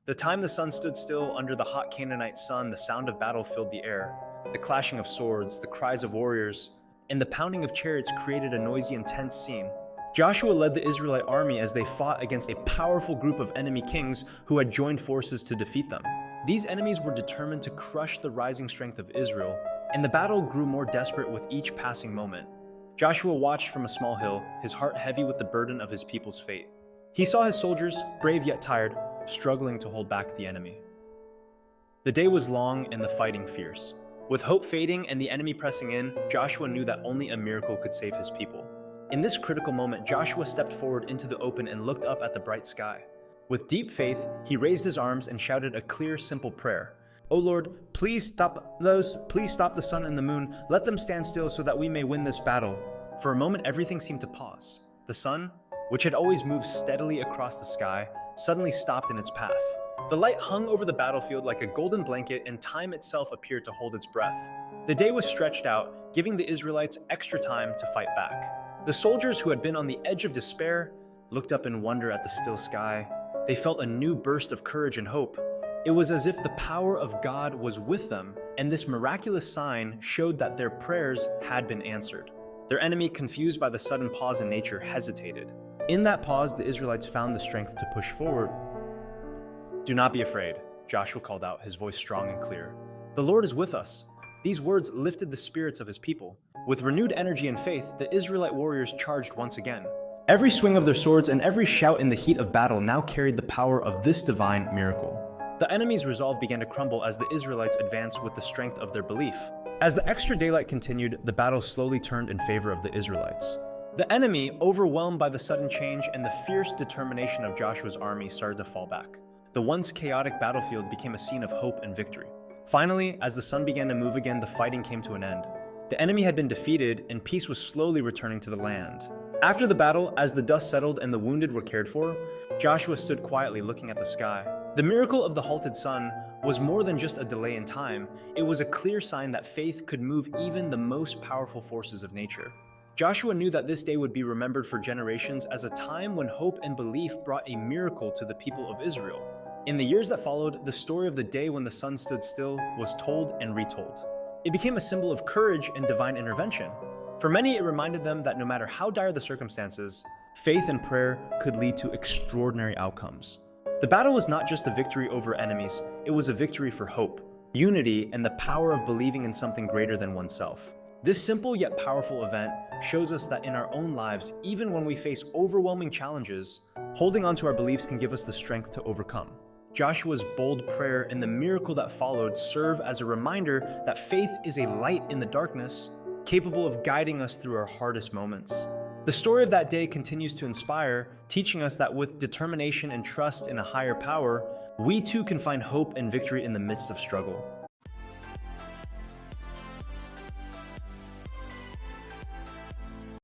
The time the sun stood still under the hot Canaanite sun, the sound of battle filled the air. The clashing of swords, the cries of warriors, and the pounding of chariots created a noisy and tense scene. Joshua led the Israelite army as they fought against a powerful group of enemy kings who had joined forces to defeat them. These enemies were determined to crush the rising strength of Israel, and the battle grew more desperate with each passing moment. Joshua watched from a small hill, his heart heavy with the burden of his people's fate. He saw his soldiers, brave yet tired, struggling to hold back the enemy. The day was long and the fighting fierce. With hope fading and the enemy pressing in, Joshua knew that only a miracle could save his people. In this critical moment, Joshua stepped forward into the open and looked up at the bright sky. With deep faith, he raised his arms and shouted a clear, simple prayer. "O Lord, please stop the sun and the moon. Let them stand still so that we may win this battle." For a moment, everything seemed to pause. The sun, which had always moved steadily across the sky, suddenly stopped in its path. The light hung over the battlefield like a golden blanket, and time itself appeared to hold its breath. The day was stretched out, giving the Israelites extra time to fight back. The soldiers who had been on the edge of despair looked up in wonder at the still sky. They felt a new burst of courage and hope. It was as if the power of God was with them, and this miraculous sign showed that their prayers had been answered. Their enemy, confused by the sudden pause in nature, hesitated. In that pause, the Israelites found the strength to push forward. "Do not be afraid," Joshua called out, his voice strong and clear. "The Lord is with us." These words lifted the spirits of his people. With renewed energy and faith, the Israelite warriors charged once again. Every swing of their swords and every shout in the heat of battle now carried the power of this divine miracle. The enemy's resolve began to crumble as the Israelites advanced with the strength of their belief. As the extra daylight continued, the battle slowly turned in favor of the Israelites. The enemy, overwhelmed by the sudden change and the fierce determination of Joshua's army, started to fall back. The once chaotic battlefield became a scene of hope and victory. Finally, as the sun began to move again, the fighting came to an end. The enemy had been defeated, and peace was slowly returning to the land. After the battle, as the dust settled and the wounded were cared for, Joshua stood quietly looking at the sky. The miracle of the halted sun was more than just a delay in time. It was a clear sign that faith could move even the most powerful forces of nature. Joshua knew that this day would be remembered for generations as a time when hope and belief brought a miracle to the people of Israel. In the years that followed, the story of the day when the sun stood still was told and retold. It became a symbol of courage and divine intervention. For many, it reminded them that no matter how dire the circumstances, faith and prayer could lead to extraordinary outcomes. The battle was not just a victory over enemies, it was a victory for hope, unity, and the power of believing in something greater than oneself. This simple yet powerful event shows us that in our own lives, even when we face overwhelming challenges, holding on to our beliefs can give us the strength to overcome. Joshua's bold prayer and the miracle that followed serve as a reminder that faith is a light in the darkness, capable of guiding us through our hardest moments. The story of that day continues to inspire, teaching us that with determination and trust in a higher power, we too can find hope and victory in the midst of struggle.